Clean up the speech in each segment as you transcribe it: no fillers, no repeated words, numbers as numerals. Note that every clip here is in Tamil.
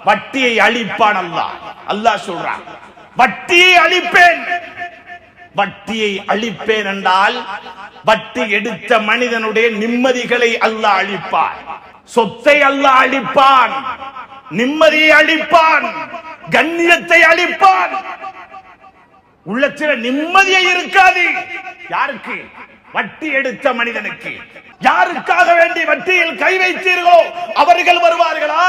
வட்டியை அழிப்பான் அல்லாஹ். அல்லாஹ் சொல்றான் வட்டியை அழிப்பேன். வட்டியை அழிப்பேன் என்றால் வட்டி எடுத்த மனிதனுடைய நிம்மதிகளை அல்லாஹ் அழிப்பான், சொத்தை அல்லாஹ் அழிப்பான், நிம்மதியை அழிப்பான், கண்ணியத்தை அழிப்பான். உள்ளத்தில் நிம்மதியை இருக்காது. யாருக்கு? வட்டி எடுத்த மனிதனுக்கு. யாருக்காக வேண்டி வட்டியில் கை வைத்தீர்களோ அவர்கள் வருவார்களா?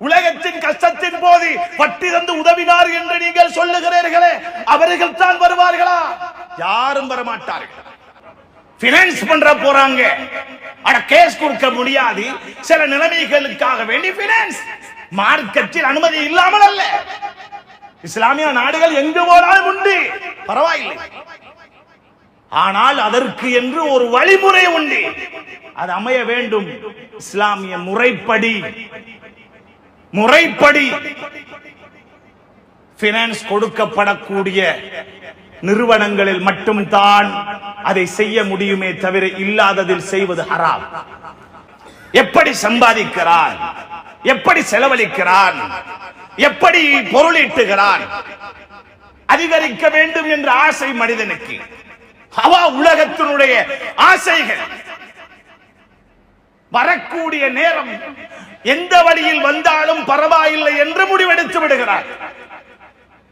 உலகத்தின் கஷ்டத்தின் போது வட்டி தந்து உதவினார் என்று நீங்கள் சொல்லுகிறீர்களே, அவர்கள் தான் வருவார்களா? யாரும் வரமாட்டார்கள். பினான்ஸ் பண்ற போறாங்க, ஆனா கேஸ் கொடுக்க முடியாது. சில நிலைமைகளுக்காக வேண்டி பினான்ஸ். மார்க்கெட்டில் அனுமதி இல்லாமல் அல்ல. இஸ்லாமிய நாடுகள் எங்கு போனாலும் உண்டு, பரவாயில்லை. ஆனால் அதற்கு என்று ஒரு வழிமுறை உண்டு, அது அமைய வேண்டும். இஸ்லாமிய முறைப்படி பினான்ஸ் கொடுக்கப்படக்கூடிய நிறுவனங்களில் மட்டும்தான் அதை செய்ய முடியுமே தவிர இல்லாததில் செய்வது ஹராம். எப்படி சம்பாதிக்கிறான், எப்படி செலவழிக்கிறான், எப்படி பொருளீட்டுகிறான், அதிகரிக்க வேண்டும் என்ற ஆசை மனிதனுக்கு. அவா உலகத்தினுடைய ஆசைகள் வரக்கூடிய நேரம் எந்த வழியில் வந்தாலும் பரவாயில்லை என்று முடிவெடுத்து விடுகிறார்.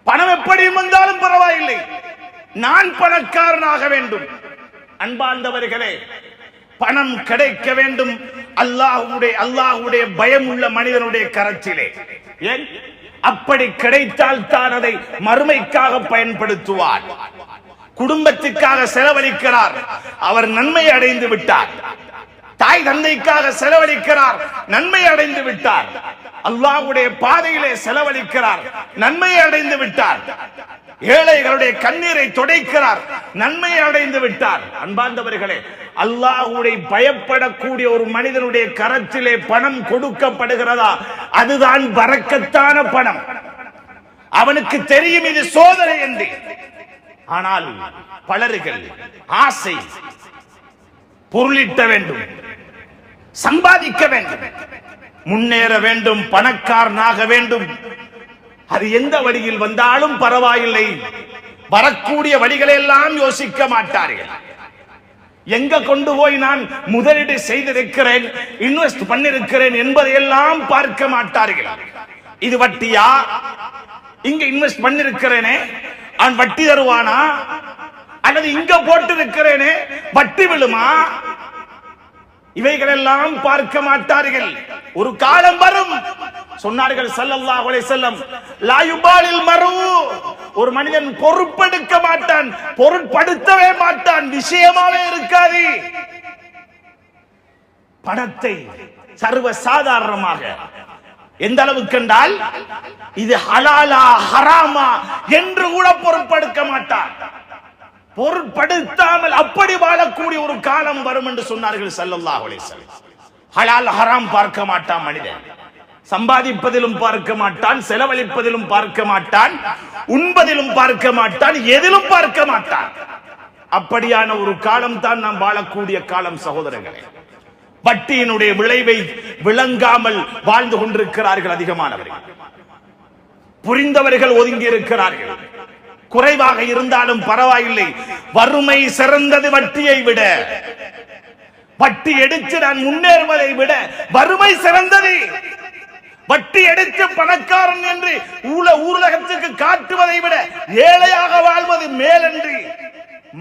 பணம் எப்படி வந்தாலும் பரவாயில்லை, நான் பணக்காரனாக வேண்டும். அன்பார்ந்தவர்களே, பணம் கிடைக்க வேண்டும் அல்லாஹ்வுடைய பயம் உள்ள மனிதனுடைய கரத்திலே. ஏன்? அப்படி கிடைத்தால் தான் அதை மறுமைக்காக பயன்படுத்துவார். குடும்பத்துக்காக செலவழிக்கிறார், அவர் நன்மை அடைந்து விட்டார். தாய் தந்தைக்காக செலவழிக்கிறார், நன்மை அடைந்து விட்டார். அல்லாஹ்வுடைய பாதையிலே செலவழிக்கிறார், நன்மை அடைந்து விட்டார். ஏழைகளுடைய கண்ணீரை துடைக்கிறார், நன்மை அடைந்து விட்டார். அன்பார்ந்தவர்களே, அல்லாஹ்வுடைய பயப்படக்கூடிய ஒரு மனிதனுடைய கரத்திலே பணம் கொடுக்கப்படுகிறதா, அதுதான் பரக்கத்தான பணம். அவனுக்கு தெரியும் இது சோதனை என்று. ஆனால் பலர்கள் ஆசை, பொருளீட்ட வேண்டும், சம்பாதிக்க வேண்டும், முன்னேற வேண்டும், பணக்காரனாக வேண்டும். அது எந்த வழியில் வந்தாலும் பரவாயில்லை, வரக்கூடிய வழிகளை எல்லாம் யோசிக்க மாட்டார்கள். எங்க கொண்டு போய் நான் முதலீடு செய்திருக்கிறேன், இன்வெஸ்ட் பண்ணிருக்கிறேன் என்பதையெல்லாம் பார்க்க மாட்டார்கள். இது வட்டியா? இங்க இன்வெஸ்ட் பண்ணிருக்கிறேனே, அவன் வட்டி தருவானா? அல்லது இங்க போட்டு இருக்கிறேனே வட்டி விழுமா? இவைகளெல்லாம் பார்க்க மாட்டார்கள். ஒரு காலம் வரும், சொன்னார்கள் ஸல்லல்லாஹு அலைஹி வஸல்லம், லா யுபாலில் மரு, ஒரு மனிதன் பொறுப்பெடுக்க மாட்டான், பொருட்படுத்தவே மாட்டான், விஷயமாவே இருக்காது. பணத்தை சர்வ சாதாரணமாக எந்த அளவுக்கு என்றால் இது ஹலாலா ஹராமா என்று கூட பொருட்படுத்த மாட்டான். பொருட்படுத்தாமல் அப்படி வாழக்கூடிய ஒரு காலம் வரும் என்று சொன்னார்கள் ஸல்லல்லாஹு அலைஹி வஸல்லம். ஹலால் ஹராம் பார்க்க மாட்டான் மனிதன், சம்பாதிப்பதிலும் பார்க்க மாட்டான், செலவழிப்பதிலும் பார்க்க மாட்டான், உண்பதிலும் பார்க்க மாட்டான், எதிலும் பார்க்க மாட்டான். அப்படியான ஒரு காலம் தான் நாம் வாழக்கூடிய காலம் சகோதரர்களே. வட்டியினுடைய விளைவை விளங்காமல் வாழ்ந்து கொண்டிருக்கிறார்கள் அதிகமானவர்கள். புரிந்தவர்கள் ஒதுங்கி இருக்கிறார்கள். குறைவாக இருந்தாலும் பரவாயில்லை, வறுமை சிறந்தது வட்டியை விட. வட்டி எடுத்து நான் முன்னேறுவதை விட வறுமை சிறந்தது. வட்டி எடுத்து பணக்காரன் என்று ஊரகத்துக்கு காட்டுவதை விட ஏழையாக வாழ்வது மேலன்றி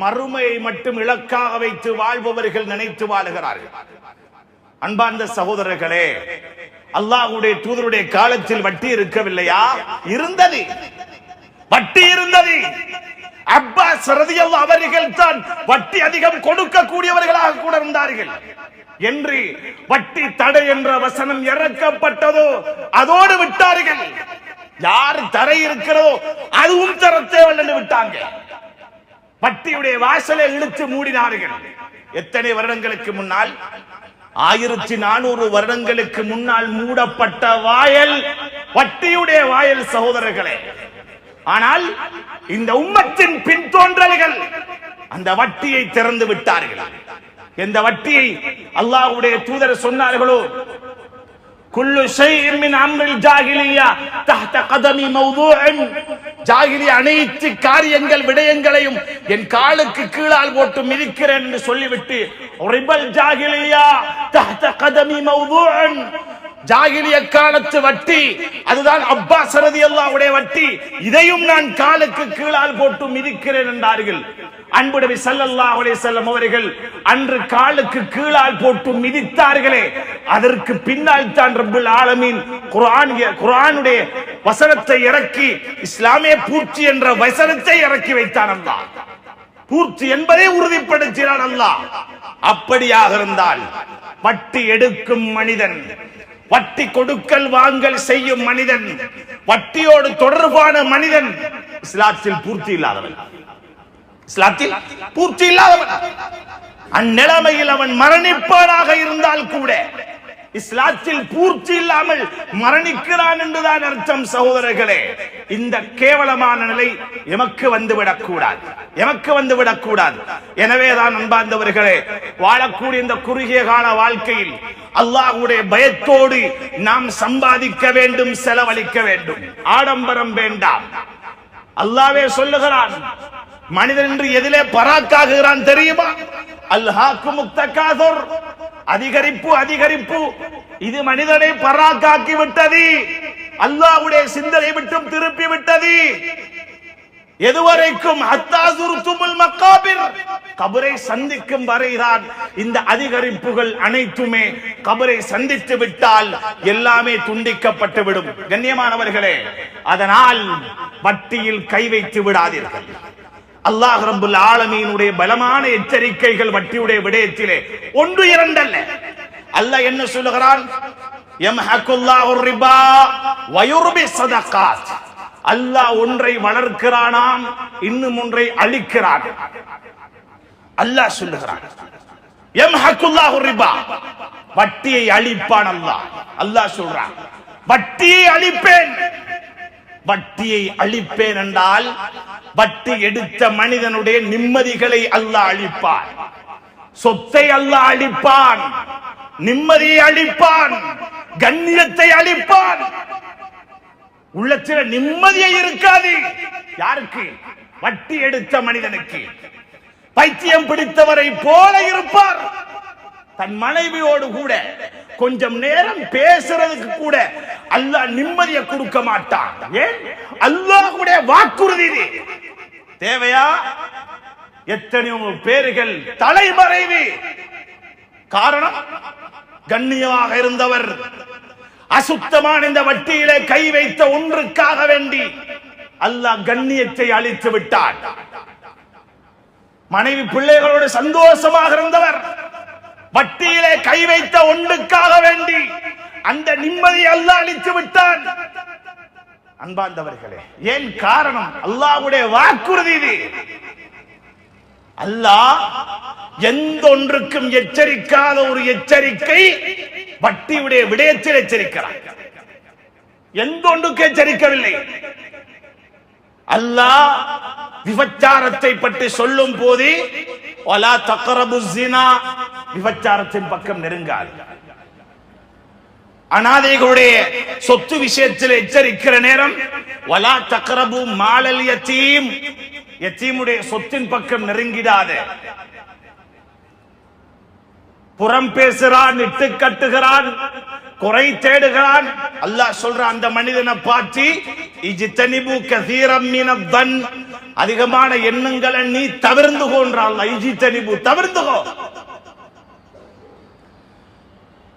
மறுமையை மட்டும் இலக்காக வைத்து வாழ்பவர்கள் நினைத்து வாழுகிறார்கள். அன்பார்ந்த சகோதரர்களே, அல்லாஹ்வுடைய தூதருடைய காலத்தில் வட்டி இருக்கவில்லையா? இருந்தது, வட்டி இருந்தது. அப்பாஸ் ரலியல்லாஹு அவர்கள் தான் வட்டி அதிகம் கொடுக்கக்கூடியவர்களாக கூட இருந்தார்கள் என்று வட்டி தடை என்ற வசனம் இறக்கப்பட்டதோ அதோடு விட்டார்கள். யார் தடை இருக்கிறதோ அதுவும் தர தேவையில்லை விட்டாங்க. வட்டியுடைய வாசலை இழுத்து மூடினார்கள். எத்தனை வருடங்களுக்கு முன்னால்? 1400 வருடங்களுக்கு முன்னால் மூடப்பட்ட வாயல் வட்டியுடைய வாயல் சகோதரர்களே. ஆனால் இந்த உம்மத்தின் பின்தோன்றல்கள் அந்த வட்டியை திறந்து விட்டார்கள். எந்த வட்டியை அல்லாஹ்வுடைய தூதர் சொன்னார்களோ, குல்லு ஷைஇன் மின் அம்ரில் ஜாஹிலிய்யா தஹ்த கதமி மவ்தூஅன். ஜாஹிலியா அனைத்து காரியங்கள் விடயங்களையும் என் காலுக்கு கீழால் போட்டு மிதிக்கிறேன் என்று சொல்லிவிட்டு ரிபல் ஜாஹிலிய்யா தஹ்த கதமி மவ்தூஅன். ஜாகிலிய காலத்து வட்டி, அதுதான் அப்பாஸ் ரலியல்லாஹு அன்ஹு வட்டி, இதையும் நான் காலுக்கு கீழால் போட்டு மிதிக்கிறேன் என்றார்கள். அன்பு நபி ஸல்லல்லாஹு அலைஹி வஸல்லம் அவர்கள் அன்று காலுக்கு கீழால் போட்டு மிதித்தார்களே, அதற்கு பின்னால் தான் ரப்பல் ஆலமீன் குர்ஆனுடைய வசனத்தை இறக்கி இஸ்லாமே பூர்த்தி என்ற வசனத்தை இறக்கி வைத்தான் அல்லாஹ். பூர்த்தி என்பதை உறுதிப்படுத்தினான் அல்லாஹ். அப்படியாக இருந்தால் வட்டி எடுக்கும் மனிதன், வட்டி கொடுக்கல் வாங்கல் செய்யும் மனிதன், வட்டியோடு தொடர்பான மனிதன் இஸ்லாத்தில் பூர்த்தி இல்லாதவன். இஸ்லாத்தில் பூர்த்தி இல்லாதவன். அந்நிலைமையில் அவன் மரணிப்பானாக இருந்தால் கூட இஸ்லாத்தில் பூர்த்தி இல்லாமல் மரணிக்கிறான் என்றுதான் அர்த்தம். சகோதரர்களே, இந்த கேவலமான நிலை எமக்கு வந்துவிடக் கூடாது, எமக்கு வந்துவிடக் கூடாது. எனவேதான் அன்பார்ந்தவர்களே, வாழக்கூடிய இந்த குறுகிய கால வாழ்க்கையில் அல்லாஹ்வுடைய பயத்தோடு நாம் சம்பாதிக்க வேண்டும், செலவழிக்க வேண்டும். ஆடம்பரம் வேண்டாம். அல்லாஹ்வே சொல்லுகிறான், மனிதன் என்று எதிலே பராக்காகுகிறான் தெரியுமா? அல்ஹாக்குமுத் தகாதுர், அதிகரிப்பு அதிகரிப்பு. இது மனிதனை பராக்காக்கி விட்டது, அல்லாஹ்வுடைய சிந்தனை விட்டும் திருப்பி விட்டது. எதுவரைக்கும் ஹத்தா ஸுர்துமுல் மகாபிர், கபரை சந்திக்கும் வரைதான் இந்த அதிகரிப்புகள் அனைத்துமே. கபரை சந்தித்து விட்டால் எல்லாமே துண்டிக்கப்பட்டு விடும். கண்ணியமானவர்களே, அதனால் வட்டியில் கை வைத்து விடாதீர்கள். அல்லாஹ் ரப்பல் ஆலமீனுடைய பலமான எச்சரிக்கைகள் வட்டியுடைய விடயத்திலே ஒன்று இரண்டல்ல. அல்லாஹ் என்ன சொல்லுகிறான்? யம்ஹகுல்லாஹு ரிபா வ யுர்பி ஸதகாத். அல்லாஹ் ஒன்றை வளர்க்கிறானாம், இன்னும் ஒன்றை அழிக்கிறான். அல்லாஹ் சொல்லுகிறான் யம்ஹகுல்லாஹு ரிபா, வட்டியை அழிப்பான் அல்லாஹ். அல்லாஹ் சொல்றான் வட்டியை அழிப்பேன். வட்டியை அழிப்பேன் என்றால் வட்டி எடுத்த மனிதனுடைய நிம்மதிகளை அல்லாஹ் அழிப்பான், சொத்தை அல்லாஹ் அழிப்பான், நிம்மதியை அழிப்பான், கண்ணியத்தை அழிப்பான். உள்ளத்தில் நிம்மதியை இருக்காது. யாருக்கு? வட்டி எடுத்த மனிதனுக்கு. பைத்தியம் பிடித்தவரை போல இருப்பார். தன் மனைவியோடு கூட கொஞ்சம் நேரம் பேசுறதுக்கு கூட அல்லாஹ் நிம்மதியை கொடுக்க மாட்டான். ஏன்? அல்லாஹ்வுடைய வாக்குறுதி தேவையா? எத்தனையோ பேர்கள் தலைமறைவு. காரணம், கண்ணியமாக இருந்தவர் அசுத்தமான இந்த வட்டியிலே கை வைத்த ஒன்றுக்காக வேண்டி அல்லாஹ் கண்ணியத்தை அழித்து விட்டார். மனைவி பிள்ளைகளோடு சந்தோஷமாக இருந்தவர் வட்டியிலே கை வைத்த ஒன்றுக்காக வேண்டி அந்த நிம்மதியை அல்லாஹ் அழித்து விட்டான். அன்பார்ந்தவர்களே, ஏன் காரணம்? அல்லாஹ்வுடைய வாக்குறுதி இது. அல்லாஹ் எந்த ஒன்றுக்கும் எச்சரிக்காத ஒரு எச்சரிக்கை வட்டியுடைய விடயத்தில் எச்சரிக்கிறார். எந்த ஒன்றுக்கு எச்சரிக்கவில்லை. அல்லாஹ் விபச்சாரத்தை பற்றி சொல்லும் போது வலா தக்ரபுஸ் ஸினா, விபச்சாரத்தின் பக்கம் நெருங்காது. அனாதைகளுடைய சொத்து விஷயத்தில் எச்சரிக்கிற நேரம் வலா தக்ரபு மாலல் யதீம், யதீமுடைய சொத்தின் பக்கம் நெருங்கிடாத. புறம் பேசுகிறான், இட்டு கட்டுகிறான், குறை தேடுகிறான். அல்லாஹ் சொல்ற அந்த மனிதனை பார்த்து இஜ்தனிபு கஸீரம் மினத் தன், அதிகமான எண்ணங்களை நீ தவிர்ந்து கொன்றான். இஜ்தனிபு, தவிர்ந்துகோ.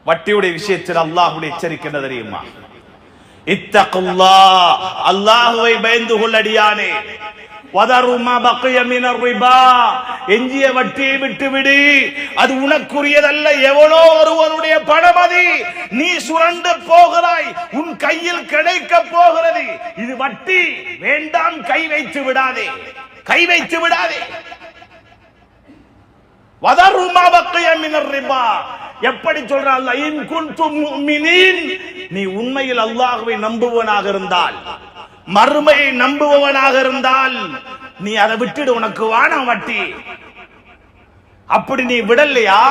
வட்டியுடைய விஷயத்தில் அல்லாஹ்வுடைய எச்சரிக்கை என்ன தெரியுமா? இத்தகுல்லாஹ், அல்லாஹ்வை பயந்து கொள்ளடியானே. வதரு மா பக்கிய மினர் ரிபா, எஞ்சிய வட்டியை விட்டுவிடு, அது உனக்குரியதல்ல. எவனோ ஒருவனுடைய பணம் அது, நீ சுரண்டு போகிறாய், உன் கையில் கிடைக்க போகிறது. இது வட்டி, வேண்டாம், கை வைத்து விடாதே, கை வைத்து விடாதே. வதரு மா பக்கிய மினர் ரிபா, எப்படி சொல்றான் அல்லாஹ்? இன் குன்தும் முஃமினீன், நீ உண்மையில் அல்லாஹ்வை நம்புவனாக இருந்தால், மறுமையை நம்புபவனாக இருந்தால் நீ அதை விட்டுடு, உனக்கு வானம் வட்டி. அப்படி நீ விடலையா?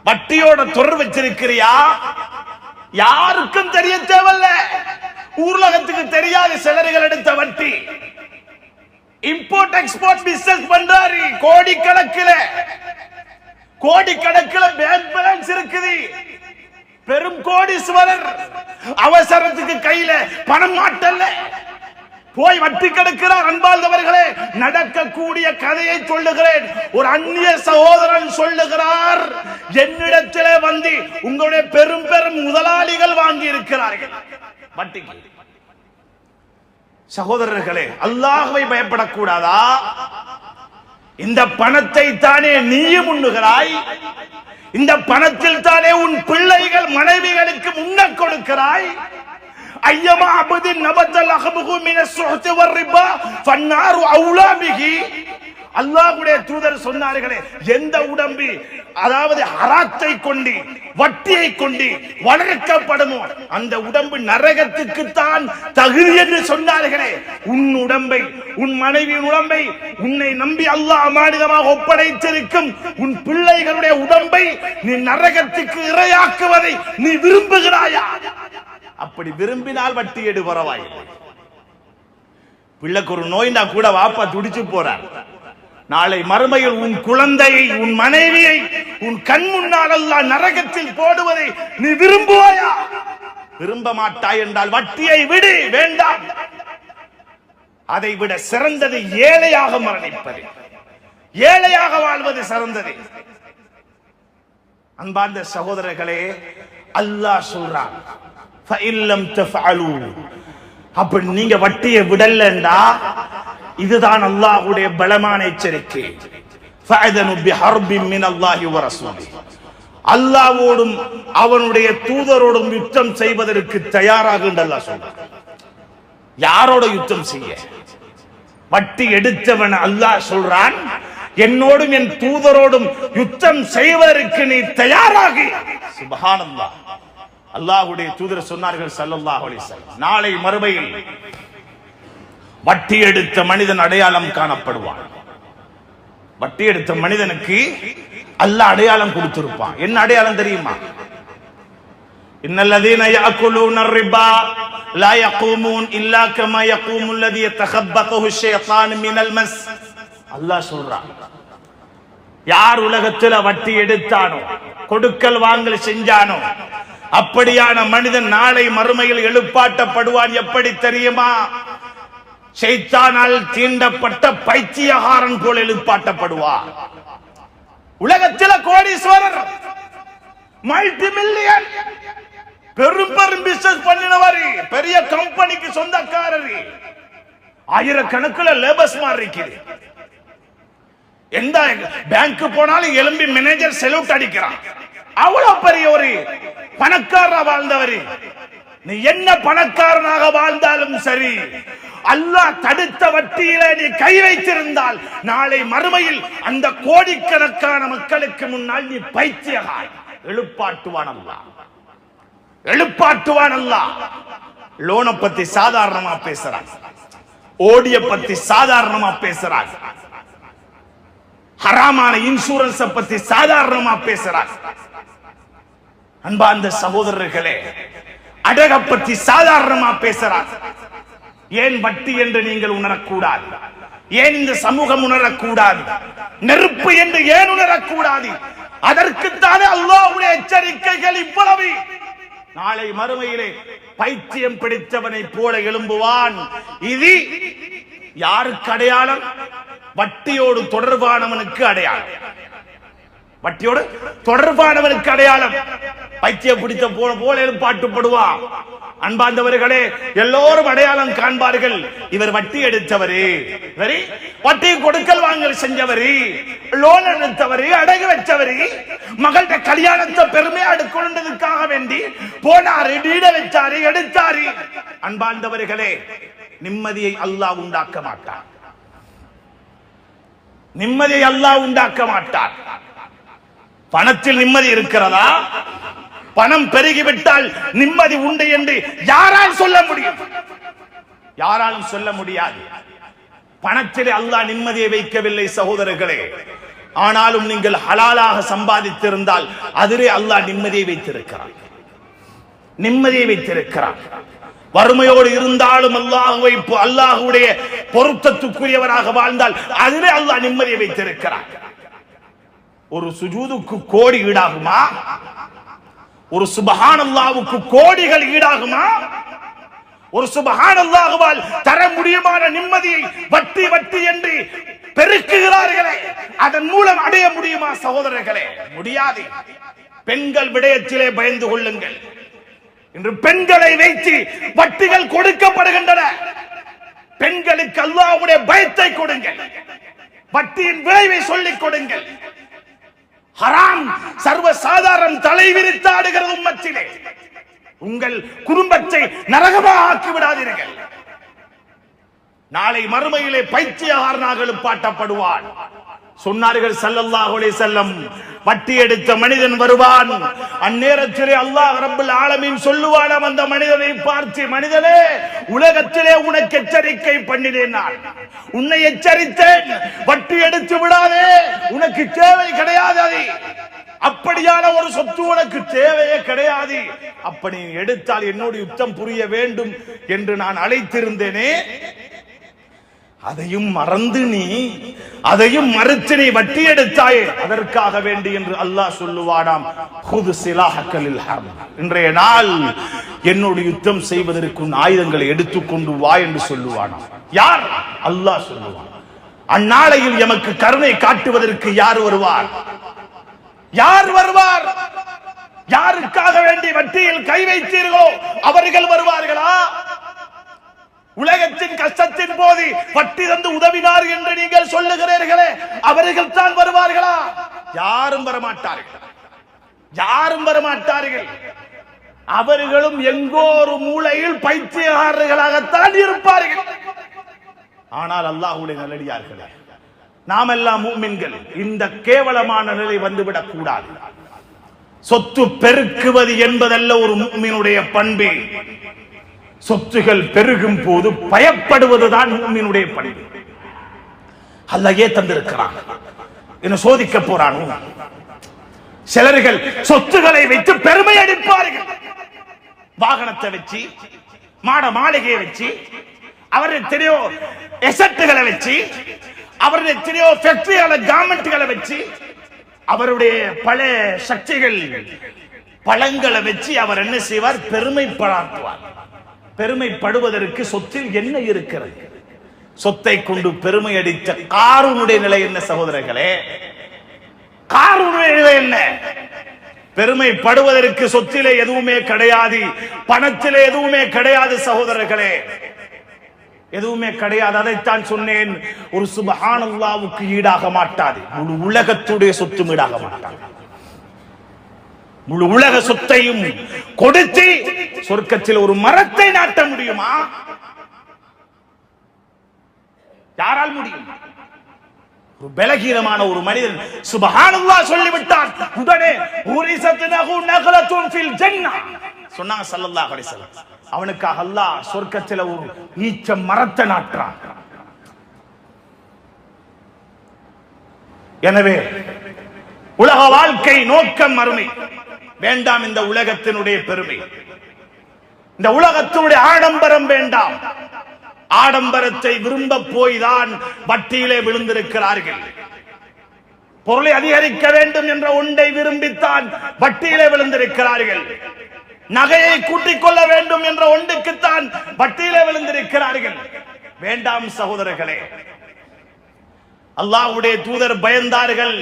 வட்டியோட தொடர் வச்சிருக்கிறியா? யாருக்கும் தெரிய தேவையில்ல. ஊர்லகத்துக்கு தெரியாத சிலர்கள் எடுத்த வட்டி. இம்போர்ட் எக்ஸ்போர்ட் பிசினஸ் பண்றாரு. கோடிக்கணக்கில் பேங்க் பேலன்ஸ் இருக்குது. பெரும் கோடீஸ்வரர். அவசரத்துக்கு கையில பணம் மாட்டல்ல, போய் வட்டி கெடுக்கிறார். அன்பார்ந்தவர்களே, நடக்கக்கூடிய கதையை சொல்லுகிறேன். ஒரு அந்நிய சகோதரன் சொல்லுகிறார், என்னிடத்திலே வந்து உங்களுடைய பெரும் பெரும் முதலாளிகள் வாங்கி இருக்கிறார்கள் வட்டிக்கு. சகோதரர்களே, அல்லாஹ்வை பயப்படக்கூடாதா? இந்த பணத்தை தானே நீயும் உண்ணுகிறாய். இந்த பணத்தில் தானே உன் பிள்ளைகள் மனைவிகளுக்கு முன்ன கொடுக்கிறாய். ஐயமா அபதின் நபத்தல் அஹபுகு மினஸ் சுஹ்தி வர்ரிபா ஃபன்னாரு அவுலா பிஹி. அல்லாஹ்வுடைய தூதர் சொன்னார்களே, எந்த உடம்பு அதாவது ஹராத்தை கொண்டு வட்டியை கொண்டு வளர்க்கப்படுமோ அந்த உடம்பு நரகத்துக்கு தான் தகுதி என்று சொன்னார்களே. உன் உடம்பை, உன் மனைவியின் உடம்பை உன்னை நம்பி அல்லாஹ் அமானிதமாக ஒப்படைத்திருக்கும் உன் பிள்ளைகளுடைய உடம்பை நீ நரகத்துக்கு இரையாக்குவதை நீ விரும்புகிறாயா? அப்படி விரும்பினால் வட்டி எடு பரவாய். பிள்ளைக்கு ஒரு நோய்னா கூட வாப்பா துடிச்சு போறார். நாளை மறுமையில் உன் குழந்தையை, உன் மனைவியை உன் கண் முன்னால் அல்லாஹ் நரகத்தில் போடுவதை நீ விரும்புவாயா? விரும்ப மாட்டாய் என்றால் வட்டியை விடு, வேண்டாம். அதை விட சிறந்தது ஏழையாக மரணிப்பது, ஏழையாக வாழ்வது சிறந்தது. அன்பார்ந்த சகோதரர்களே, அல்லாஹ் சொல்றான், ஃபஇல்லம் தஃஅலு, அப்படி நீங்க வட்டியை விடலண்டா இதுதான் அல்லாஹ்வுடைய பலமான எச்சரிக்கை. ஃபஅதனு பிஹர்பின் மினல்லாஹி வ ரசூலிஹி, அல்லாஹ்வோடும் அவனுடைய தூதரோடும் யுத்தம் செய்வதற்கு தயாராக அல்லாஹ் சொல்றான். யாரோட யுத்தம் செய்ய? வட்டி எடுத்தவன் அல்லாஹ் சொல்றான், என்னோடும் என் தூதரோடும் யுத்தம் செய்வதற்கு நீ தயாராகி. சுப்ஹானல்லாஹ். அல்லாஹ்வுடைய தூதர் சொன்னார்கள் ஸல்லல்லாஹு அலைஹி வஸல்லம், நாளை மறுமையில் வட்டி எடுத்த மனிதன் அடையாளம் காணப்படுவான். வட்டி எடுத்த மனிதனுக்கு அல்லாஹ் அடையாளம் கொடுத்திருப்பான். என்ன அடையாளம் தெரியுமா? இன்னல்லதீன யாக்குலூன ரிபா லா யகூமூன் இல்லா கமா யகூமுல் லதீ யதகப்பதுஹு ஷைத்தானு மினல் மஸ். அல்லாஹ் சொல்றான், யார் உலகத்தில் வட்டி எடுத்தானோ, கொடுக்கல் வாங்கல் செஞ்சானோ, அப்படியான மனிதன் நாளை மறுமையில் எழுப்பாட்டப்படுவான். எப்படி தெரியுமா? ஷைத்தானால் தீண்டப்பட்ட பைத்தியகாரன் போல எழுப்பாட்டப்படுவார். உலகத்தில் கோடீஸ்வரர், மல்டி மில்லியன், பெரும் பெரும் பிசினஸ் பண்ணினவர், பெரிய கம்பெனிக்கு சொந்தக்காரர், ஆயிரக்கணக்கில் லேபர்ஸ் மாதிரி இருக்குது. எந்த பேங்க் போனாலும் எலும்பி மேனேஜர் செலவுட் அடிக்கிறான். அவ்வளவு பெரிய ஒரு பணக்காரா வாழ்ந்தவர். நீ என்ன பணக்காரனாக வாழ்ந்தாலும் சரி, அல்லாஹ் தடுத்த வட்டியில நீ கை வைத்திருந்தால் நாளை மறுமையில் அந்த கோடிக்கணக்கான மக்களுக்கு முன்னால் நீ பைத்தியகாய். எழுப்பாட்டுவான் அல்லாஹ், எழுப்பாட்டுவான் அல்லாஹ். லோனை பத்தி சாதாரணமா பேசுறாங்க, ஓடிய பத்தி சாதாரணமா பேசுறாங்க, ஹராமான இன்சூரன்ஸ் பத்தி சாதாரணமா பேசுறாங்க. அன்பார்ந்த சகோதரர்களே, அடக பத்தி சாதாரணமா பேசுறாங்க. ஏன் வட்டி என்று நீங்கள் உணரக்கூடாது? ஏன் இந்த சமூகம் உணரக்கூடாது? நெருப்பு என்று ஏன் உணரக்கூடாது? அதற்குத்தானே அல்லாஹ்வுடைய எச்சரிக்கைகள் இவ்வளவு. நாளை மறுமையிலே பைத்தியம் பிடித்தவனை போல எழும்புவான். இது யாருக்கு அடையாளம்? வட்டியோடு தொடர்பானவனுக்கு அடையாளம். வட்டியோடு தொடர்பானவனுக்கு அடையாளம். பைத்தியம் பிடித்த போல எழுப்பாட்டுப்படுவான். அன்பார்ந்தவர்களே, எல்லோரும் அடையாளம் காண்பார்கள். இவர் வட்டி எடுத்தவரு, வட்டி கொடுக்கல் வாங்கல் செஞ்சவரு, லோன் எடுத்தவரு, அடகு வச்சவரு, மகள்கிட்ட கல்யாணத்தை பெருமையா எடுக்கொண்டதுக்காக வேண்டி போனாரு, டீட வச்சாரு, எடுத்தாரு. அன்பார்ந்தவர்களே, நிம்மதியை அல்லாஹ் உண்டாக்க மாட்டார். நிம்மதியை அல்லாஹ் உண்டாக்க மாட்டார். பணத்தில் நிம்மதி இருக்கிறதா? பணம் பெருகிவிட்டால் நிம்மதி உண்டு என்று யாரால் சொல்ல முடியும்? யாராலும் சொல்ல முடியாது. பணத்திலே அல்லாஹ் நிம்மதியை வைக்கவில்லை சகோதரர்களே. ஆனாலும் நீங்கள் ஹலாலாக சம்பாதித்திருந்தால் அதிலே அல்லாஹ் நிம்மதியை வைத்திருக்கிறார். நிம்மதியை வைத்திருக்கிறார். வறுமையோடு இருந்தாலும் அல்லாஹ்வுடைய பொருத்தத்துக்குரியவராக வாழ்ந்தால் அதிலே அல்லாஹ் நிம்மதியை வைத்திருக்கிறார். ஒரு சுஜூதுக்கு கோடி ஈடாகுமா? ஒரு சுப்ஹானல்லாஹ்வுக்கு கோடிகள் ஈடாகுமா? ஒரு சுப்ஹானல்லாஹ்வால் தர முடியுமான நிம்மதியை வட்டி வட்டி என்று பெருக்குகிறார்களே, அதன் மூலம் அடைய முடியுமா சகோதரர்களே? முடியாது. பெண்கள் விடயத்திலே பயந்து கொள்ளுங்கள். இன்று பெண்களை வைத்து வட்டிகள் கொடுக்கப்படுகின்றன. பெண்களுக்கு அல்லாஹ்வுடைய பயத்தை கொடுங்கள். வட்டியின் விளைவை சொல்லிக் கொடுங்கள். ஹராம் சர்வ சாதாரண தலைவிரித்தாடுகிறது உம்மத்திலே. உங்கள் குடும்பத்தை நரகமாக ஆக்கி விடாதீர்கள். நாளை மறுமையிலே பைத்தியக்காரனாக எழுப்பாட்டப்படுவான். சொன்னார்கள் ஸல்லல்லாஹு அலைஹி வஸல்லம், வட்டி எடுத்த மனிதன் வருவான். அந்நேரத்திலே அல்லாஹ் ரப்பல் ஆலமீன் சொல்லுவானாம் அந்த மனிதனை பார்த்து, மனிதனே, உலகத்திலே உனக்கு எச்சரிக்கை பண்ணினேன், நான் உன்னை எச்சரித்தேன், வட்டி எடுத்து விடாதே, உனக்கு தேவை கிடையாது, அப்படியான ஒரு சொத்து உனக்கு தேவையே கிடையாது, அப்படி எடுத்தால் என்னோடு யுத்தம் புரிய வேண்டும் என்று நான் அழைத்திருந்தேனே, அதையும் மறந்து அதையும் மறுத்து நீ வட்டி எடுத்தாயே, அதற்காக வேண்டி என்று அல்லாஹ் சொல்லுவானாம், ஹுது சிலாஹக்கலில் ஹர்ப், இன்றைய நாள் என்னோடு யுத்தம் செய்வதற்கு ஆயுதங்களை எடுத்துக்கொண்டு வா என்று சொல்லுவானாம். யார்? அல்லாஹ் சொல்லுவான். அந்நாளையில் எமக்கு கருணை காட்டுவதற்கு யார் வருவார்? யார் வருவார்? யாருக்காக வேண்டி வட்டியில் கை வைத்தீர்களோ அவர்கள் வருவார்களா? உலகத்தின் கஷ்டத்தின் போது வட்டி தந்து உதவினார் என்று நீங்கள் சொல்லுகிறீர்களே, அவர்கள் தான் வருவார்களா? யாரும் வரமாட்டார்கள். யாரும் வரமாட்டார்கள். அவர்களும் எங்கோ ஒரு மூலையில் பைத்தியக்காரர்களாகத்தான் இருப்பார்கள். ஆனால் அல்லாஹ்வுடைய நல்லடியார்களே, நாம் எல்லாம் மூமின்கள். இந்த கேவலமான நிலை வந்துவிடக் கூடாது. சொத்து பெருக்குவது என்பதல்ல ஒரு மூமினுடைய பண்பு. சொத்துகள் பெருகும் போது பயப்படுவதுதான் மூமினுடைய பண்பு. அல்லாஹ்வே தந்திருக்கிறான், என்ன சோதிக்க போறானோ? சிலர்கள் சொத்துக்களை வைத்து பெருமை அடிப்பார்கள். வாகனத்தை வச்சு, மாட மாளிகையை வச்சு, அவருடைய எத்தனையோ எசட்டுகளை வச்சு, அவருடைய எத்தனையோ ஃபேக்டரிகளை, கவர்மெண்ட்களை வச்சு, அவருடைய பல சக்திகள் பழங்களை வச்சு அவர் என்ன செய்வார்? பெருமை படாட்டுவார். பெருமைப்படுவதற்கு சொத்தில் என்ன இருக்கிறது? சொத்தை கொண்டு பெருமை அடித்த காரூனுடைய நிலை என்ன சகோதரர்களே? காரூனுடைய நிலை என்ன? பெருமைப்படுவதற்கு சொத்திலே எதுவுமே கிடையாது, பணத்திலே எதுவுமே கிடையாது சகோதரர்களே, எதுவுமே கிடையாது. அதைத்தான் சொன்னேன், ஒரு சுப்ஹானல்லாஹ்வுக்கு ஈடாக மாட்டாது. முழு உலகத்துடைய சொத்தும் ஈடாக மாட்டாது. முழு உலக சொத்தையும் கொடுத்து சொர்க்கத்தில் ஒரு மரத்தை நாட்ட முடியுமா? யாரால் முடியும்? ஒரு பலகீனமான ஒரு மனிதன் சுப்ஹானல்லாஹ் சொல்லிவிட்டான், உடனே உரிசத்னஹு நக்லத்துன் ஃபில் ஜன்னah சொன்னாங்க ஸல்லல்லாஹு அலைஹி வஸல்லம். அவனுக்காக அல்லாஹ் சொர்க்கத்தில் ஒரு ஈச்ச மரத்தை நாட்டுறான். எனவே உலக வாழ்க்கை நோக்கம் மறுமை. வேண்டாம் இந்த உலகத்தினுடைய பெருமை, இந்த உலகத்தினுடைய ஆடம்பரம் வேண்டாம். ஆடம்பரத்தை விரும்ப போய்தான் வட்டியிலே விழுந்திருக்கிறார்கள். பொருளை அதிகரிக்க வேண்டும் என்ற ஒன்றை விரும்பித்தான் வட்டியிலே விழுந்திருக்கிறார்கள். நகையை கூட்டிக் கொள்ள வேண்டும் என்ற ஒன்றுக்குத்தான் வட்டியிலே விழுந்திருக்கிறார்கள். வேண்டாம் சகோதரர்களே, அல்லாஹ்வுடைய தூதர் பயந்தார்கள்,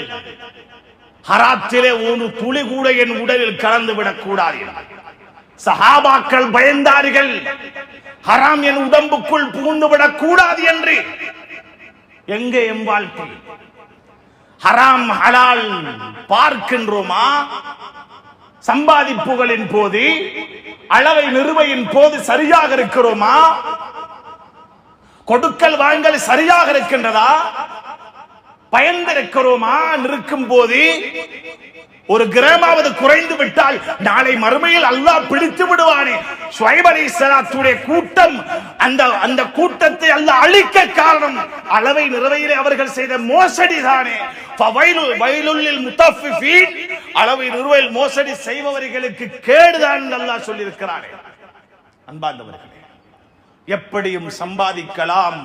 ஹராத்திலே ஒரு துளி கூட என் உடலில் கலந்து விடக் கூடாது. சஹாபாக்கள் பயந்தார்கள், ஹராம் என் உடம்புக்குள் புகுந்து விடக் கூடாது என்று. எங்கே எம் வாழ்க்கை? ஹராம் ஹலால் பார்க்கின்றோமா? சம்பாதிப்புகளின் போது, அளவை நிறுவையின் போது சரியாக இருக்கிறோமா? கொடுக்கல் வாங்கல் சரியாக இருக்கின்றதா? பயந்திருக்கிறோமா? நிற்கும் போது ஒரு கிராமாவது குறைந்து விட்டால் நாளை மறுமையில் அல்லாஹ் பிடித்து விடுவானே. ஷுவைப் அலைஹிஸ்ஸலாத்துடைய கூட்டம், அந்த கூட்டத்தை அல்லாஹ் அழிக்க காரணம் அளவை நிறைவேற அவர்கள் செய்த மோசடி தானே. ஃபவைலுல் லில் முத்தஃபிஃபீன், அளவை நிறைவேல் மோசடி செய்பவர்களுக்கு கேடுதான் அல்லாஹ் சொல்லி இருக்கிறானே. அன்பார்ந்தவர்களே, எப்படியும் சம்பாதிக்கலாம்,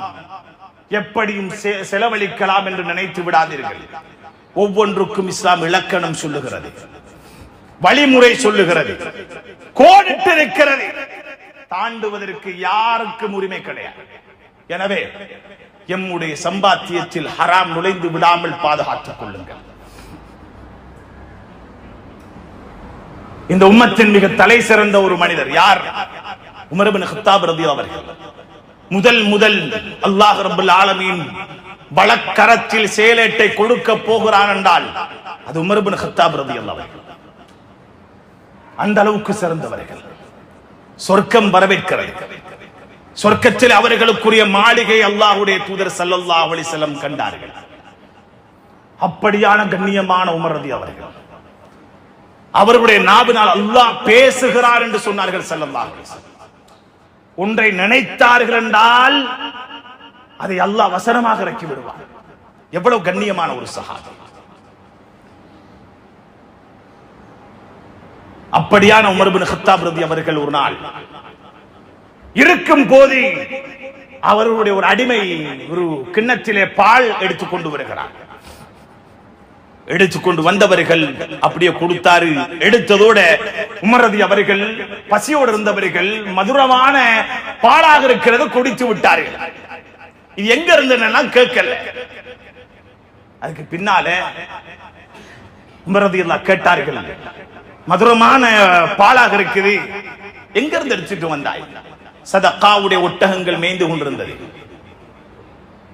எப்படியும் செலவழிக்கலாம் என்று நினைத்து விடாதீர்கள். ஒவ்வொன்றுக்கும் இஸ்லாம் இலக்கணம் சொல்லுகிறது, வழிமுறை சொல்லுகிறது, கோடிட்டு இருக்கிறது. தாண்டுவதற்கு யாருக்கும் உரிமை கிடையாது. எனவே எம்முடைய சம்பாத்தியத்தில் ஹராம் நுழைந்து விடாமல் பாதுகாத்துக் கொள்ளுங்கள். இந்த உம்மத்தின் மிக தலை சிறந்த ஒரு மனிதர் யார்? உமர் இப்னு கத்தாப் ரலியல்லாஹு அவர்கள். முதல் அல்லாஹ் ரப்பல் ஆலமீன் வலக்கரத்தில் சேலேட்டை கொடுக்க போகிறான் என்றால் அது உமர் இப்னு கத்தாப் ரலியல்லாஹு அன்ஹு. அந்த அளவுக்கு சிறந்தவர்கள். சொர்க்கம் வரவேற்கிறது. சொர்க்கத்தில் அவர்களுக்குரிய மாளிகை அல்லாஹ்வுடைய தூதர் ஸல்லல்லாஹு அலைஹி வஸல்லம் கண்டார்கள். அப்படியான கண்ணியமான உமர் ரலியல்லாஹு அவர்கள், அவர்களுடைய நாவினால் அல்லாஹ் பேசுகிறார் என்று சொன்னார்கள் ஸல்லல்லாஹு அலைஹி வஸல்லம். ஒன்றை நினைத்தார்கள் என்றால் அதை அல்லாஹ் வசனமாக இறக்கி விடுவார். எவ்வளவு கண்ணியமான ஒரு சஹாபி. அப்படியான உமர் இப்னு கத்தாப் ரலியல்லாஹு அவர்கள் ஒரு நாள் இருக்கும் போது அவர்களுடைய ஒரு அடிமை ஒரு கிண்ணத்திலே பால் எடுத்துக்கொண்டு வருகிறார். எடுத்துக்கொண்டு வந்தவர்கள் அப்படியே கொடுத்தாரு. எடுத்ததோட உமர் ரலியல்லாஹு அவர்கள் பசியோடு இருந்தவர்கள் மதுரமான பாலாக இருக்கிறது குடித்து விட்டார்கள். இது எங்க இருந்ததுன்னா கேட்கல. அதுக்கு பின்னால உமர் ரலியல்லாஹு கேட்டார்கள், மதுரமான பாலாக இருக்குது, எங்க இருந்து எடுத்துட்டு வந்தாய்? சதகாவுடைய ஒட்டகங்கள் மேய்ந்து கொண்டிருந்தது,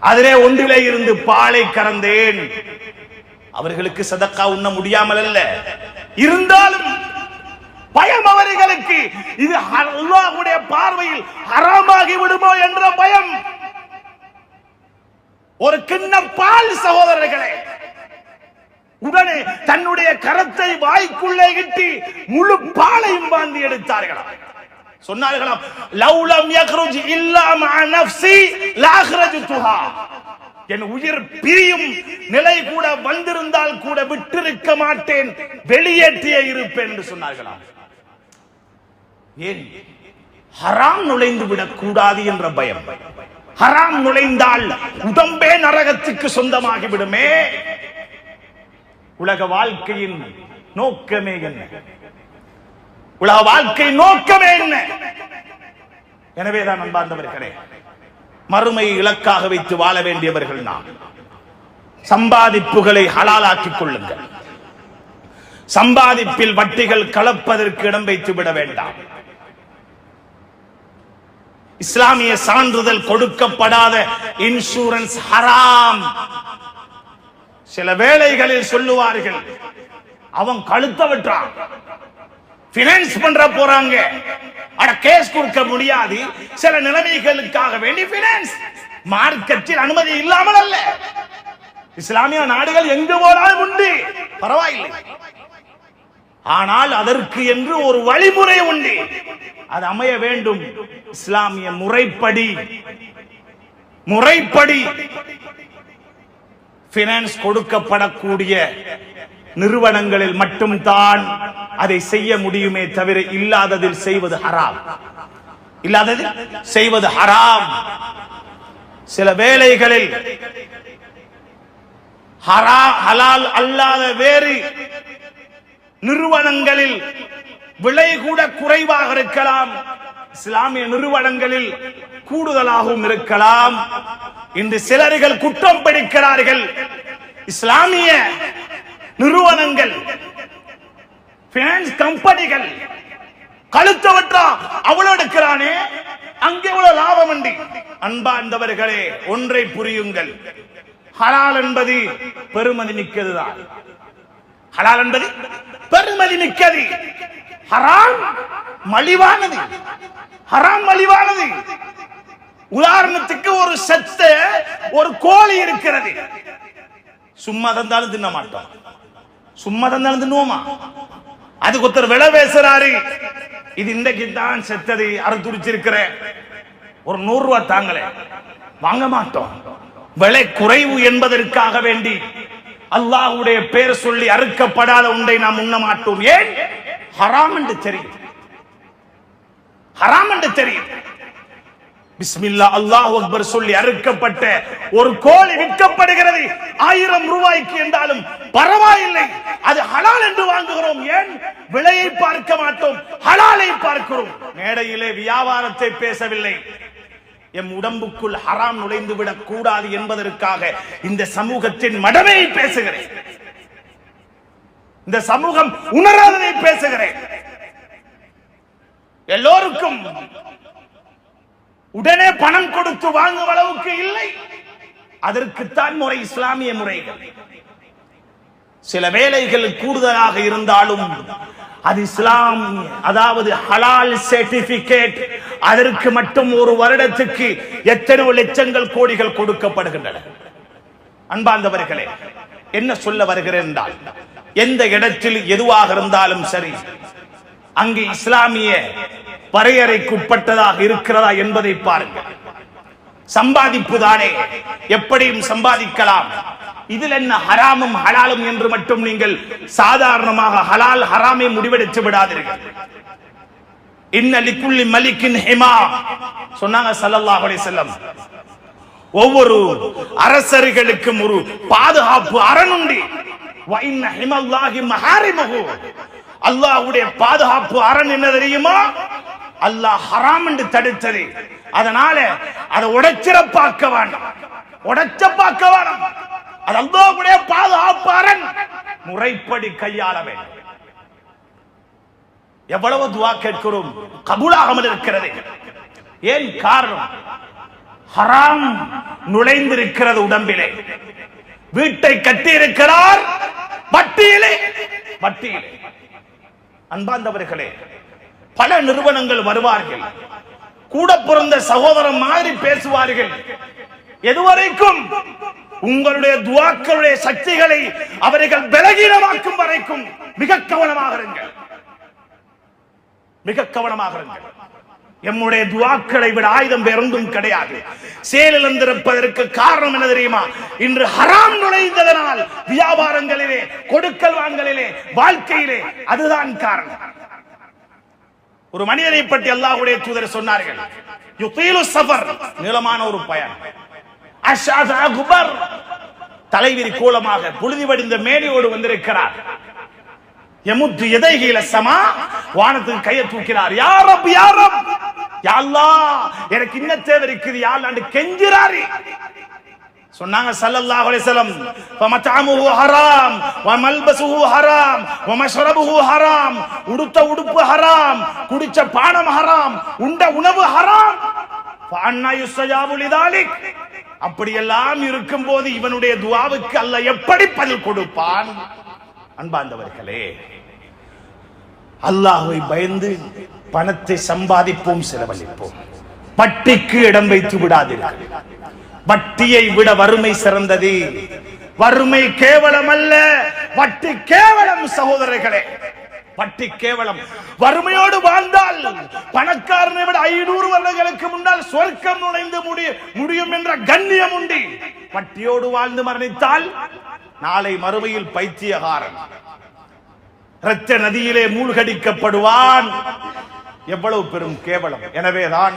அதிலே ஒன்றிலே இருந்து பாலை கறந்தேன். அவர்களுக்கு சதக்கா உண்ண முடியாமல் அல்ல, இருந்தாலும் பயம் அவர்களுக்கு, இது அல்லாஹ்வுடைய பார்வையில் ஹராமாகி விடுமோ என்ற பயம். ஒரு கிண்ணம் பால் சகோதரர்களே, உடனே தன்னுடைய கரத்தை வாய்க்குள்ளே இட்டு முழு பாலையும் வாந்தி எடுத்தார்களாம். சொன்னார்களாம், லவ்லம் யக்ருஜ் இல்லா மஅ நஃப்ஸி லஅக்ரஜ்துஹா, என் உயிர் பிரியும் நிலை கூட வந்திருந்தால் கூட விட்டிருக்க மாட்டேன், வெளியேற்றியே இருப்பேன் என்று சொன்னார்களாம். ஏன்? ஹராம் நுழைந்து விடக் கூடாது என்ற பயம். ஹராம் நுழைந்தால் உடம்பே நரகத்துக்கு சொந்தமாகி விடுமே. உலக வாழ்க்கையின் நோக்கமே என்ன? உலக வாழ்க்கை நோக்கமே என்ன? எனவேதான் அன்பார்ந்தவர்களே, மறுமையை இலக்காக வைத்து வாழ வேண்டியவர்கள் நாம். சம்பாதிப்புகளை ஹலாலாக்கிக் கொள்ளுங்கள். சம்பாதிப்பில் வட்டிகள் கலப்பதற்கு இடம் வைத்து விட வேண்டாம். இஸ்லாமிய சான்றிதழ் கொடுக்கப்படாத இன்சூரன்ஸ் ஹராம். சில வேளைகளில் சொல்லுவார்கள், அவன் கழுத்த விட்டான், பினான்ஸ் பண்ற போறாங்க, அட கேஸ் கொடுக்க முடியாது, சில நிலைமைகளுக்காக வேண்டி பினான்ஸ். மார்க்கெட்டில் அனுமதி இல்லாமல் அல்ல, இஸ்லாமிய நாடுகள் எங்கு போனாலும் உண்டு, பரவாயில்லை. ஆனால் அதற்கு என்று ஒரு வழிமுறை உண்டு, அது அமைய வேண்டும். இஸ்லாமிய முறைப்படி பினான்ஸ் கொடுக்கப்படக்கூடிய நிறுவனங்களில் மட்டும்தான் அதை செய்ய முடியுமே தவிர இல்லாததில் செய்வது ஹராம். இல்லாததில் செய்வது ஹராம். சில வேளைகளில் ஹலால் அல்லாத வேறு நிறுவனங்களில் விலை கூட குறைவாக இருக்கலாம், இஸ்லாமிய நிறுவனங்களில் கூடுதலாகவும் இருக்கலாம். இன்று சிலர்கள் குற்றம் பிடிக்கிறார்கள், இஸ்லாமிய நிறுவனங்கள், பினான்ஸ் கம்பெனிகள் கழுத்தவற்றா அவ்வளவு எடுக்கிறானே, அங்கே எவ்வளவு லாபம் உண்டு. அன்பார்ந்தவர்களே, ஒன்றை புரியுங்கள், ஹலால் என்பது பெருமதி மிக்கதுதான். ஹலால் என்பது பெருமதி மிக்கது, ஹராம் மலிவானது. ஹராம் மலிவானது. உதாரணத்துக்கு ஒரு செத்த ஒரு கோழி இருக்கிறது, சும்மா தந்தாலும் தின்ன மாட்டோம். சும்மா தான் நடந்துடுவோமா? அதுக்கு ஒருத்தர் விலை பேசுறாரு, இது இன்றைக்கு தான் செத்தது அறுத்துரிச்சிருக்கிற ஒரு 100 ரூபாய் தாங்களே, வாங்க மாட்டோம். விலை குறைவு என்பதற்காக வேண்டி அல்லாஹ்வுடைய பேர் சொல்லி அறுக்கப்படாத ஒன்றை நாம் உண்ண மாட்டோம். ஏன்? ஹராம் என்று தெரியும், ஹராம் என்று தெரியும். பிஸ்மில்லா அல்லாஹு அக்பர் சொல்லி அறுக்கப்பட்ட ஒரு கோழி விற்கப்படுகிறது 1000 ரூபாய்க்கு என்றாலும் பரவாயில்லை, அது ஹலால் என்று வாங்குகிறோம். ஏன்? விலையை பார்க்க மாட்டோம், ஹலாலை பார்க்கிறோம். மேடையிலே வியாபாரத்தை பேசவில்லை, எம் உடம்புக்குள் ஹராம் நுழைந்து விடக் கூடாது என்பதற்காக இந்த சமூகத்தின் மடமையை பேசுகிறேன், இந்த சமூகம் உணராததை பேசுகிறேன். எல்லோருக்கும் உடனே பணம் கொடுத்து வாங்கும் அளவுக்கு இல்லை, அதற்குத்தான் முறை இஸ்லாமிய முறைகள். சில வேலைகள் கூடுதலாக இருந்தாலும் அது இஸ்லாம், அதாவது ஹலால் சர்டிபிகேட், அதற்கு மட்டும் ஒரு வருடத்துக்கு எத்தனை லட்சங்கள் கோடிகள் கொடுக்கப்படுகின்றன. அன்பார்ந்தவர்களே, என்ன சொல்ல வருகிறேன் என்றால், எந்த இடத்தில் எதுவாக இருந்தாலும் சரி, அங்கு இஸ்லாமிய வரையறைக்குட்பட்டதாக இருக்கிறதா என்பதை பாருங்கள். சம்பாதிப்பு தானே, எப்படியும் சம்பாதிக்கலாம். இதில் என்ன ஹராமும் ஹலாலும் என்று மட்டும் நீங்கள் சாதாரணமாக ஹலால் ஹராமை முடிவெடுத்து விடாதீர்கள். இன்ன லிக்குல்லி மலிக்கின் ஹிமா சொன்னாங்க ஸல்லல்லாஹு அலைஹி வஸல்லம். ஒவ்வொரு அரசர்களுக்கும் ஒரு பாதுகாப்பு அரண் உண்டு. வ இன்ன ஹிமல்லாஹி மஹாரிமுஹு, அல்லாஹ்வுடைய பாதுகாப்பு அரண் என்ன தெரியுமா? அல்லாஹ் ஹராம் என்று தடுத்தது. அதனால அதை உடைச்சிரப்பாக்க வேண்டாம், உடைச்சப்பாக்க வேண்டாம். அது அல்லாஹ்வுடைய பாதுகாப்பு அரண், முறைப்படி கையாள வேண்டும். எவ்வளவு துஆ கேட்கிறோம், கபூலாகாமல் இருக்கிறது. ஏன் காரணம்? ஹராம் நுழைந்திருக்கிறது உடம்பிலே. வீட்டை கட்டி இருக்கிறார் வட்டியிலே, வட்டியிலே. அன்பார்ந்தவர்களே, பல நிறுவனங்கள் வருவார்கள், கூட பிறந்த சகோதரன் மாதிரி பேசுவார்கள். எதுவரைக்கும்? உங்களுடைய துஆக்களுடைய சக்திகளை அவர்கள் பலகீனமாக்கும் வரைக்கும் மிக கவனமாக இருங்கள், மிக கவனமாக இருங்கள். எம்முடைய துஆக்களை விட ஆயுதம் வேறொன்றும் கிடையாது. செயலிழந்திருப்பதற்கு காரணம் என்ன தெரியுமா? இன்று ஹராம் நுழைந்ததனால் வியாபாரங்களிலே, கொடுக்கல் வாங்கலிலே, வாழ்க்கையிலே, அதுதான் காரணம். ஒரு மனிதரை பற்றி அல்லாஹ்வுடைய தூதர் சொன்னார்கள், யுதீலு சஃபர், நீளமான ஒரு பயணம், அஷாஸ குபர், தலைவிரி கோலமாக புழுதி வடிந்த மேனியோடு வந்திருக்கிறார். யமுத்து யதைஹி இல ஸமா, வானத்துக்கு கையை தூக்கிறார். யா ரப், யா ரப், யா அல்லாஹ், எனக்கு இன்ன தேவை இருக்குது யா அல்லாஹ் கெஞ்சுறாரு. சொன்னாங்க ஸல்லல்லாஹு அலைஹி வஸல்லம், ஃபமத்அமுஹு ஹராம் வ மல்பஸுஹு ஹராம் வ மஷ்ரபுஹு ஹராம், உடுத்த உடுப்பு ஹராம், குடிச்ச பானம் ஹராம், உண்ட உணவு ஹராம். ஃபஅன்னா யுஸ்தஜாபு லிதாலிக், அப்படியெல்லாம் இருக்கும்போது இவனுடைய துஆவுக்கு அல்லாஹ் எப்படி பதில் கொடுப்பான்? அன்பார்ந்தவர்களே, அல்லாஹ்வை பயந்து பணத்தை சம்பாதிப்போம், செலவழிப்போம். வட்டிக்கு இடம் வைத்து விடாதீர்கள். வட்டியை விட வறுமை சிறந்தது. வறுமை கேவலம் அல்ல, வட்டி கேவலம் சகோதரர்களே, வட்டி கேவலம். வறுமையோடு வாழ்ந்தால் பணக்காரனை விட 500 வருடங்களுக்கு முன்னால் சொர்க்கம் நுழைந்து முடியும் என்ற கண்ணியம் உண்டு. வட்டியோடு வாழ்ந்து மரணித்தால் நாளை மறுமையில் பைத்தியகாரன், இரத்த நதியிலே மூழ்கடிக்கப்படுவான். எவ்வளவு பெரும் கேவலம். எனவேதான்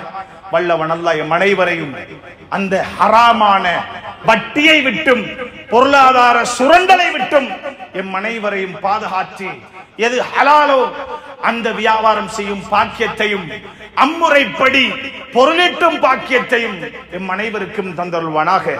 வல்லவன் அல்லாஹ் எம் அனைவரையும் அந்த ஹராமான வட்டியை விட்டும் பொருளாதார சுரண்டலை விட்டும் எம் அனைவரையும் பாதுகாத்து, எது ஹலாலோ அந்த வியாபாரம் செய்யும் பாக்கியத்தையும், அம்முறைப்படி பொருளீட்டும் பாக்கியத்தையும் எம் அனைவருக்கும் தந்தருள்வானாக.